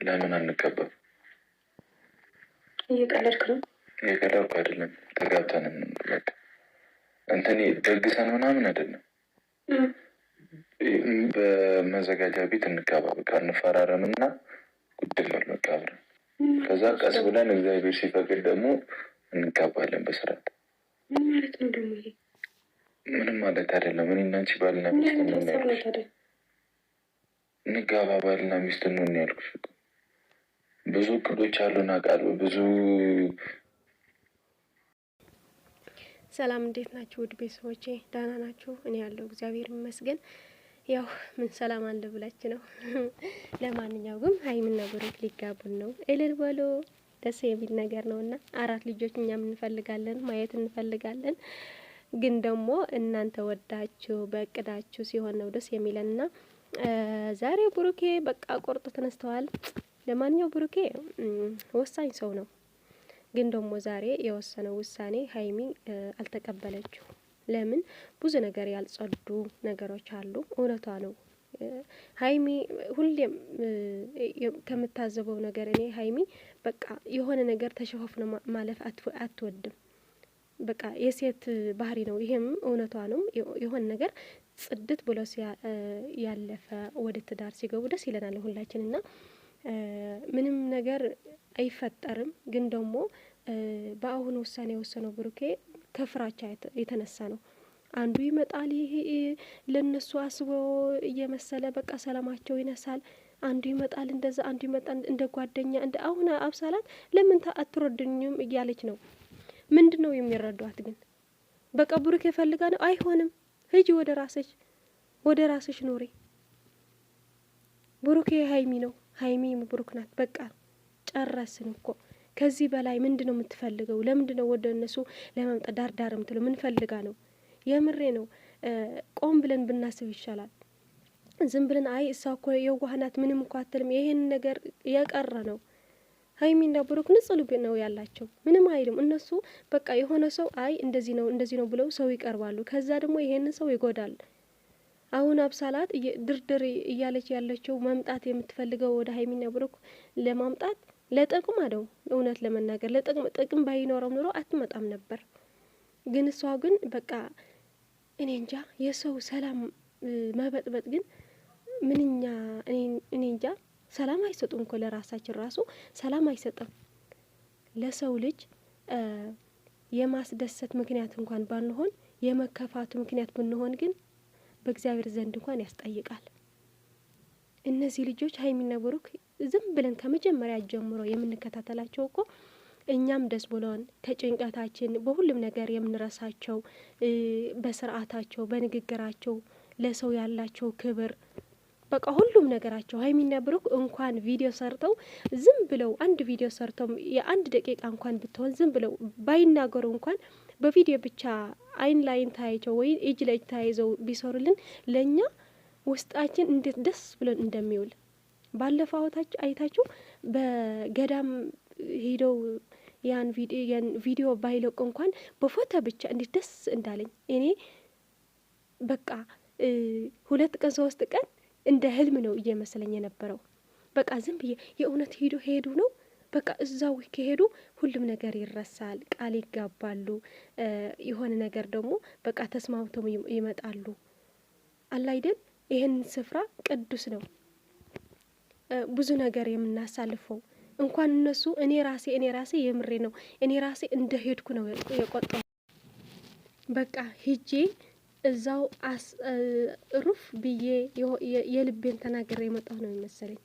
ለምን አንቀበል? እየቀለድክ ነው? እየቀለድኩ አይደለም። ተጋብተን በቃ እንትን ደግሰን ምናምን አይደለም። በመዘጋጃ ቤት እንጋባ። በቃ እንፈራረምና ጉድል በል በቃ አብረን። ከዛ ቀስ ብለን እግዚአብሔር ሲፈቅድ ደግሞ እንጋባለን በስርዓት። ምን ማለት ነው ደግሞ ይሄ? ምንም ማለት አይደለም። እኔ እና አንቺ ባልና ሚስት እንሆን ያልኩሽ። እንጋባ ባልና ሚስት እንሆን ያልኩሽ። ብዙ እቅዶች አሉን አውቃለሁ። ብዙ ሰላም፣ እንዴት ናችሁ ውድ ቤተሰቦቼ? ደህና ናችሁ? እኔ ያለው እግዚአብሔር ይመስገን። ያው ምን ሰላም አለ ብላችሁ ነው። ለማንኛውም ግን ሀይሚና ብሩክ ሊጋቡን ነው። እልል በሉ። ደስ የሚል ነገር ነውና 4 ልጆች እኛም እንፈልጋለን፣ ማየት እንፈልጋለን። ግን ደግሞ እናንተ ወዳችሁ በእቅዳችሁ ሲሆን ነው ደስ የሚለንና ዛሬ ብሩኬ በቃ ቆርጦ ተነስተዋል። ለማንኛውም ብሩኬ ወሳኝ ሰው ነው። ግን ደግሞ ዛሬ የወሰነው ውሳኔ ሀይሚ አልተቀበለችው። ለምን? ብዙ ነገር ያልጸዱ ነገሮች አሉ። እውነቷ ነው። ሀይሚ ሁሌም ከምታዘበው ነገር እኔ ሀይሚ በቃ የሆነ ነገር ተሸፋፍኖ ማለፍ አትወድም። በቃ የሴት ባህሪ ነው። ይሄም እውነቷ ነው። የሆነ ነገር ጽድት ብሎ ያለፈ ወደ ትዳር ሲገቡ ደስ ይለናል ሁላችንና ምንም ነገር አይፈጠርም። ግን ደግሞ በአሁኑ ውሳኔ የወሰነው ብሩኬ ከፍራቻ የተነሳ ነው። አንዱ ይመጣል፣ ይሄ ለነሱ አስቦ እየመሰለ በቃ ሰላማቸው ይነሳል። አንዱ ይመጣል እንደዛ፣ አንዱ ይመጣል እንደ ጓደኛ እንደ አሁን አብሳላት ለምን አትረዱኝም እያለች ነው። ምንድነው የሚረዷት ግን? በቃ ብሩኬ ፈልጋ ነው። አይሆንም፣ ሂጂ ወደ ራስሽ ኑሪ። ብሩኬ ሀይሚ ነው፣ ሀይሚ ብሩክ ናት። በቃ ጨረስን እኮ። ከዚህ በላይ ምንድነው የምትፈልገው? ለምንድነው ወደ እነሱ ለማምጣት ዳር የምትለው? ምን ፈልጋ ነው? የምሬ ነው። ቆም ብለን ብናስብ ይሻላል። ዝም ብለን አይ እሷ እኮ የዋህ ናት ምንም እኮ አትልም። ይሄን ነገር የቀረ ነው። ሀይሚና ብሩክ ንጹህ ልብ ነው ያላቸው። ምንም አይልም እነሱ። በቃ የሆነ ሰው አይ እንደዚህ ነው ብለው ሰው ይቀርባሉ። ከዛ ደግሞ ይሄንን ሰው ይጎዳል። አሁን አብሳላት ድርድር እያለች ያለችው መምጣት የምትፈልገው ወደ ሀይሚና ብሩክ ለማምጣት ለጥቅም ነው። እውነት ለመናገር ጥቅም ባይኖረው ኑሮ አትመጣም ነበር። ግን እሷ ግን በቃ እኔ እንጃ የሰው ሰላም መበጥበጥ ግን ምንኛ እኔ እንጃ። ሰላም አይሰጡም እኮ ለራሳችን ራሱ ሰላም አይሰጥም። ለሰው ልጅ የማስደሰት ምክንያት እንኳን ባንሆን የመከፋቱ ምክንያት ብንሆን ግን በእግዚአብሔር ዘንድ እንኳን ያስጠይቃል። እነዚህ ልጆች ሀይሚና ብሩክ ዝም ብለን ከመጀመሪያ ጀምሮ የምንከታተላቸው እኮ እኛም ደስ ብሎን ከጭንቀታችን በሁሉም ነገር የምንረሳቸው በስርዓታቸው፣ በንግግራቸው፣ ለሰው ያላቸው ክብር በቃ ሁሉም ነገራቸው። ሀይሚና ብሩክ እንኳን ቪዲዮ ሰርተው ዝም ብለው አንድ ቪዲዮ ሰርተው የአንድ ደቂቃ እንኳን ብትሆን ዝም ብለው ባይናገሩ እንኳን በቪዲዮ ብቻ አይን ላይን ታይቸው ወይ እጅ ለእጅ ተያይዘው ቢሰሩልን ለእኛ ውስጣችን እንዴት ደስ ብሎን እንደሚውል። ባለፈው አይታችሁ በገዳም ሄደው ያን ቪዲዮ ባይለቁ እንኳን በፎቶ ብቻ እንዴት ደስ እንዳለኝ እኔ በቃ 2 ቀን 3 ቀን እንደ ህልም ነው እየመሰለኝ የነበረው። በቃ ዝም ብዬ የእውነት ሄዱ ነው በቃ እዛው ከሄዱ ሁሉም ነገር ይረሳል፣ ቃል ይጋባሉ፣ የሆነ ነገር ደግሞ በቃ ተስማምተው ይመጣሉ። አላይደል ይሄን ስፍራ ቅዱስ ነው። ብዙ ነገር የምናሳልፈው እንኳን እነሱ እኔ ራሴ የምሬ ነው እኔ ራሴ እንደ ሄድኩ ነው የቆጠው። በቃ ሂጄ እዛው ሩፍ ብዬ የልቤን ተናግሬ የመጣሁ ነው የሚመስለኝ።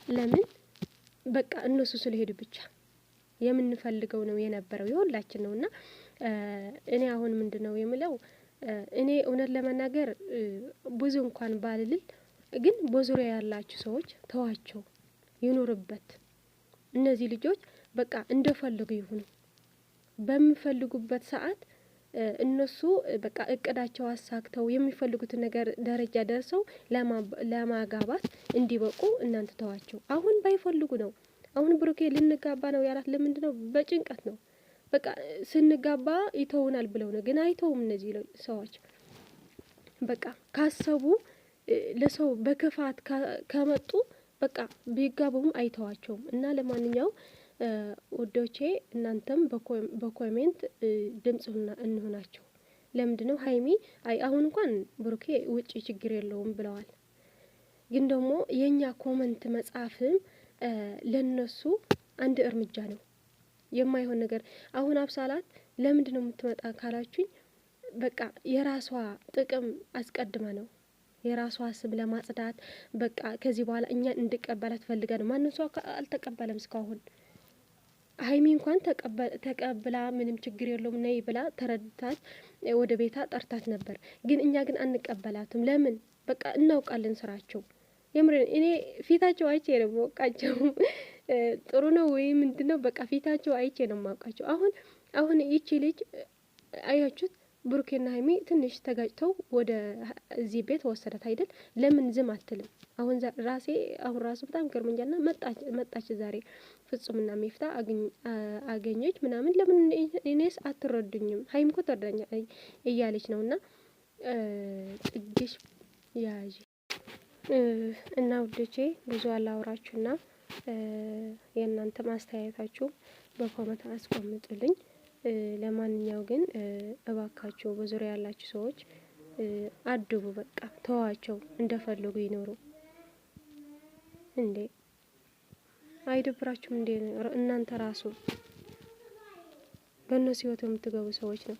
ለምን? በቃ እነሱ ስለሄዱ ብቻ የምንፈልገው ነው የነበረው የሁላችን ነውና እኔ አሁን ምንድነው የምለው እኔ እውነት ለመናገር ብዙ እንኳን ባልልል ግን በዙሪያ ያላችሁ ሰዎች ተዋቸው፣ ይኑርበት። እነዚህ ልጆች በቃ እንደፈልጉ ይሁኑ። በሚፈልጉበት ሰዓት እነሱ በቃ እቅዳቸው አሳክተው የሚፈልጉትን ነገር ደረጃ ደርሰው ለማጋባት እንዲበቁ እናንተ ተዋቸው። አሁን ባይፈልጉ ነው። አሁን ብሩኬ ልንጋባ ነው ያላት ለምንድነው? በጭንቀት ነው። በቃ ስንጋባ ይተውናል ብለው ነው። ግን አይተውም እነዚህ ሰዎች። በቃ ካሰቡ ለሰው በክፋት ከመጡ በቃ ቢጋቡም አይተዋቸውም። እና ለማንኛውም ውዶቼ እናንተም በኮሜንት ድምጽ እንሆናቸው። ለምንድነው ሀይሚ አሁን እንኳን ብሩኬ ውጪ ችግር የለውም ብለዋል። ግን ደግሞ የኛ ኮሜንት መጻፍም ለነሱ አንድ እርምጃ ነው። የማይሆን ነገር አሁን አብሳላት ለምንድነው የምትመጣ ካላችሁኝ፣ በቃ የራሷ ጥቅም አስቀድማ ነው የራሷ ስም ለማጽዳት። በቃ ከዚህ በኋላ እኛን እንድቀበላት ፈልጋ ነው። ማንም ሰው አልተቀበለም እስካሁን። ሀይሚ እንኳን ተቀብላ ምንም ችግር የለውም ነይ ብላ ተረድታት ወደ ቤታ ጠርታት ነበር። ግን እኛ ግን አንቀበላትም። ለምን? በቃ እናውቃለን ስራቸው። የምሬን እኔ ፊታቸው አይቼ ነው የማውቃቸው። ጥሩ ነው ወይ ምንድነው? በቃ ፊታቸው አይቼ ነው የማውቃቸው። አሁን ይቺ ልጅ አያችሁት? ብሩኬና ሀይሚ ትንሽ ተጋጭተው ወደ እዚህ ቤት ወሰደት አይደል? ለምን ዝም አትልም? አሁን ራሱ በጣም ገርሞኛልና መጣች ዛሬ ፍጹምና ሚፍታ አገኘች ምናምን። ለምን እኔስ አትረዱኝም? ሀይሚ እኮ ተረዳኛ እያለች ነውና ጥግሽ ያዥ እና ውዶቼ ብዙ አላውራችሁና የእናንተ ማስተያየታችሁ በኮመንት አስቀምጡልኝ። ለማንኛው ግን እባካችሁ በዙሪያ ያላችሁ ሰዎች አድቡ። በቃ ተዋቸው፣ እንደፈለጉ ይኖሩ። እንዴ አይደብራችሁም እንዴ? እናንተ ራሱ በእነሱ ህይወት የምትገቡ ሰዎች ነው።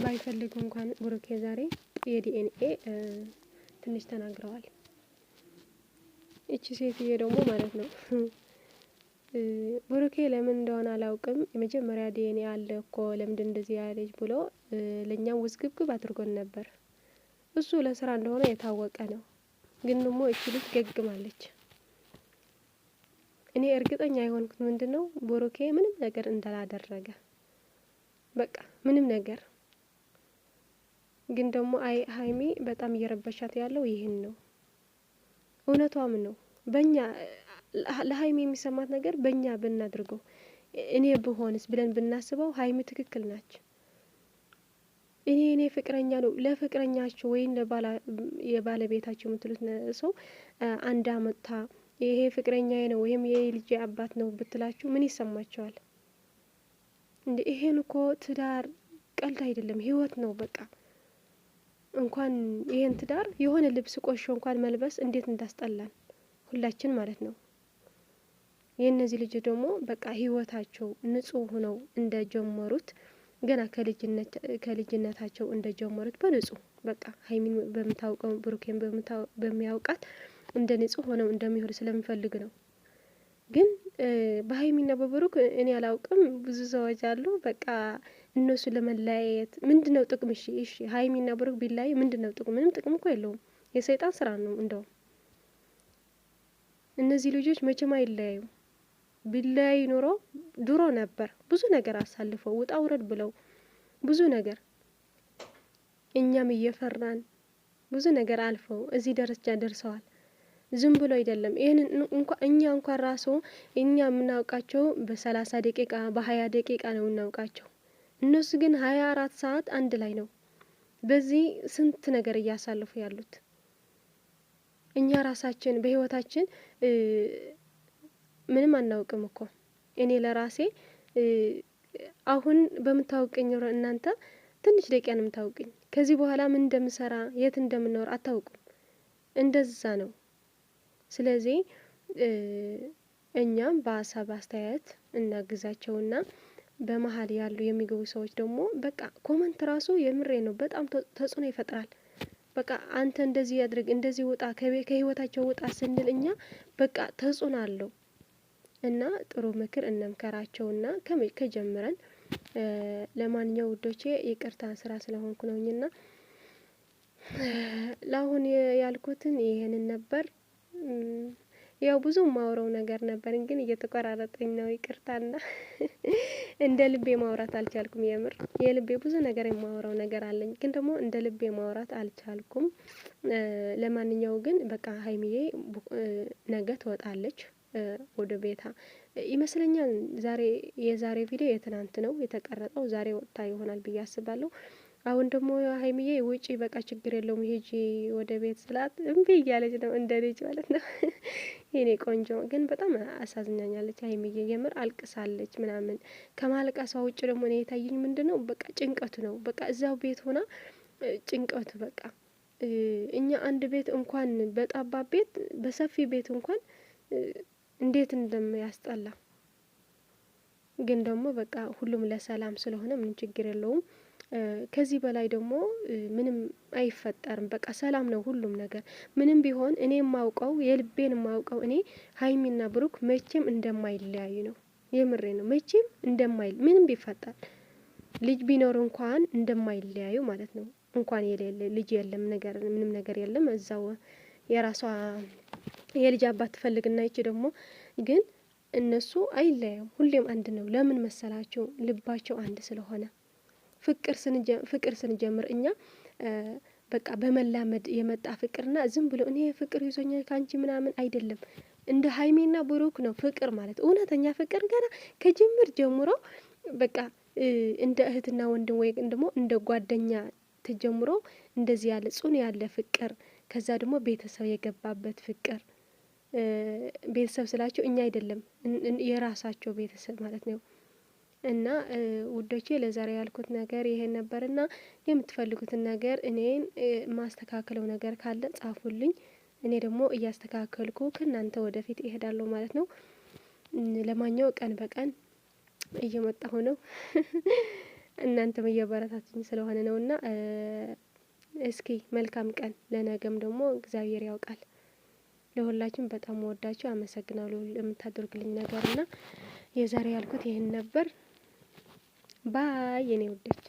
ባይፈልጉ እንኳን ብሩኬ ዛሬ የዲኤንኤ ትንሽ ተናግረዋል። እቺ ሴትዬ ደግሞ ማለት ነው ብሩኬ ለምን እንደሆነ አላውቅም፣ የመጀመሪያ ዲኤንኤ አለ እኮ ለምንድን እንደዚህ ያለች ብሎ ለኛም ውዝግብግብ አድርጎን ነበር። እሱ ለስራ እንደሆነ የታወቀ ነው። ግን ደግሞ እቺ ልጅ ገግማለች። እኔ እርግጠኛ የሆንኩት ምንድነው ብሩኬ ምንም ነገር እንዳላደረገ፣ በቃ ምንም ነገር። ግን ደግሞ ሀይሚ በጣም እየረበሻት ያለው ይህን ነው። እውነቷም ነው። በእኛ ለሀይሚ የሚሰማት ነገር በእኛ ብናድርገው፣ እኔ ብሆንስ ብለን ብናስበው ሀይሚ ትክክል ናች። እኔ ፍቅረኛ ነው ለፍቅረኛችሁ ወይም የባለቤታችሁ የምትሉት ሰው አንድ አመጣ ይሄ ፍቅረኛዬ ነው ወይም የልጄ አባት ነው ብትላችሁ ምን ይሰማቸዋል? እንዴ ይሄን እኮ ትዳር ቀልድ አይደለም፣ ህይወት ነው። በቃ እንኳን ይሄን ትዳር የሆነ ልብስ ቆሾ እንኳን መልበስ እንዴት እንዳስጠላን ሁላችን ማለት ነው። የእነዚህ ልጅ ደግሞ በቃ ህይወታቸው ንጹህ ሆነው እንደጀመሩት ገና ከልጅነታቸው እንደጀመሩት በንጹህ በቃ ሀይሚን በምታውቀው ብሩኬን በሚያውቃት እንደ ንጹህ ሆነው እንደሚሆን ስለሚፈልግ ነው። ግን በሀይሚና በብሩክ እኔ አላውቅም፣ ብዙ ሰዎች አሉ በቃ እነሱ ለመለያየት ምንድነው ጥቅም? እሺ ሀይሚና ብሩክ ቢለያዩ ምንድነው ጥቅም? ምንም ጥቅም እኮ የለውም። የሰይጣን ስራ ነው። እንደውም እነዚህ ልጆች መቼም አይለያዩም። ቢለያዩ ኖሮ ድሮ ነበር ብዙ ነገር አሳልፈው ውጣ ውረድ ብለው ብዙ ነገር እኛም እየፈራን ብዙ ነገር አልፈው እዚህ ደረጃ ደርሰዋል። ዝም ብሎ አይደለም። ይሄንን እኛ እንኳን ራሱ እኛ የምናውቃቸው በ30 ደቂቃ በ20 ደቂቃ ነው የምናውቃቸው። እነሱ ግን 24 ሰዓት አንድ ላይ ነው። በዚህ ስንት ነገር እያሳለፉ ያሉት እኛ ራሳችን በህይወታችን ምንም አናውቅም እኮ። እኔ ለራሴ አሁን በምታውቀኝ እናንተ ትንሽ ደቂቃ ነው የምታውቁኝ። ከዚህ በኋላ ምን እንደምሰራ የት እንደምኖር አታውቁም። እንደዛ ነው። ስለዚህ እኛም በሀሳብ አስተያየት እናግዛቸውና በመሀል ያሉ የሚገቡ ሰዎች ደግሞ በቃ ኮመንት ራሱ የምሬ ነው በጣም ተጽዕኖ ይፈጥራል። በቃ አንተ እንደዚህ ያድርግ እንደዚህ ውጣ ከህይወታቸው ውጣ ስንል እኛ በቃ ተጽዕኖ አለው። እና ጥሩ ምክር እንምከራቸውና ከጀመረን ለማንኛው ውዶቼ ይቅርታ ስራ ስለሆንኩ ነውኝና ለአሁን ያልኩትን ይሄንን ነበር። ያው ብዙ ማውራው ነገር ነበር ግን እየተቆራረጠኝ ነው። ይቅርታና እንደ ልቤ ማውራት አልቻልኩም። የምር የልቤ ብዙ ነገር የማወራው ነገር አለኝ ግን ደግሞ እንደ ልቤ ማውራት አልቻልኩም። ለማንኛው ግን በቃ ሀይሚዬ ነገ ትወጣለች ወደ ቤታ ይመስለኛል። የዛሬ ቪዲዮ የትናንት ነው የተቀረጸው። ዛሬ ወጥታ ይሆናል ብዬ አስባለሁ። አሁን ደግሞ ሀይሚዬ ውጪ በቃ ችግር የለውም ሂጂ ወደ ቤት ስላት እምቢ እያለች ነው፣ እንደ ልጅ ማለት ነው። የኔ ቆንጆ ግን በጣም አሳዝኛኛለች ሀይሚዬ፣ የምር አልቅሳለች ምናምን። ከማልቀሷ ውጭ ደግሞ እኔ የታየኝ ምንድን ነው በቃ ጭንቀቱ ነው። በቃ እዛው ቤት ሆና ጭንቀቱ በቃ እኛ አንድ ቤት እንኳን በጠባብ ቤት በሰፊ ቤት እንኳን እንዴት እንደሚያስጠላ ግን ደግሞ በቃ ሁሉም ለሰላም ስለሆነ ምን ችግር የለውም። ከዚህ በላይ ደግሞ ምንም አይፈጠርም። በቃ ሰላም ነው ሁሉም ነገር። ምንም ቢሆን እኔ የማውቀው የልቤን የማውቀው እኔ ሀይሚና ብሩክ መቼም እንደማይለያዩ ነው። የምሬ ነው። መቼም ምንም ቢፈጠር ልጅ ቢኖር እንኳን እንደማይለያዩ ማለት ነው። እንኳን የሌለ ልጅ የለም ነገር ምንም ነገር የለም። እዛው የራሷ የልጅ አባት ትፈልግና ይቺ ደግሞ ግን እነሱ አይለያዩም። ሁሌም አንድ ነው። ለምን መሰላቸው? ልባቸው አንድ ስለሆነ ፍቅር ስንጀምር እኛ በቃ በመላመድ የመጣ ፍቅርና ዝም ብሎ እኔ ፍቅር ይዞኛል ካንቺ ምናምን አይደለም። እንደ ሀይሚና ብሩክ ነው ፍቅር ማለት እውነተኛ ፍቅር ገና ከጅምር ጀምሮ በቃ እንደ እህትና ወንድም ወይ ደግሞ እንደ ጓደኛ ተጀምሮ እንደዚህ ያለ ጽኑ ያለ ፍቅር፣ ከዛ ደግሞ ቤተሰብ የገባበት ፍቅር። ቤተሰብ ስላቸው እኛ አይደለም የራሳቸው ቤተሰብ ማለት ነው። እና ውዶቼ ለዛሬ ያልኩት ነገር ይሄን ነበርና የምትፈልጉትን ነገር እኔን ማስተካከለው ነገር ካለ ጻፉልኝ። እኔ ደግሞ እያስተካከልኩ ከእናንተ ወደፊት እሄዳለሁ ማለት ነው። ለማንኛው ቀን በቀን እየመጣሁ ነው። እናንተም እየበረታቱኝ ስለሆነ ነውና እስኪ መልካም ቀን። ለነገም ደግሞ እግዚአብሔር ያውቃል። ለሁላችሁም በጣም ወዳችሁ አመሰግናለሁ ለምታደርጉልኝ ነገርና የዛሬ ያልኩት ይሄን ነበር። ባይ የኔ ውዶች።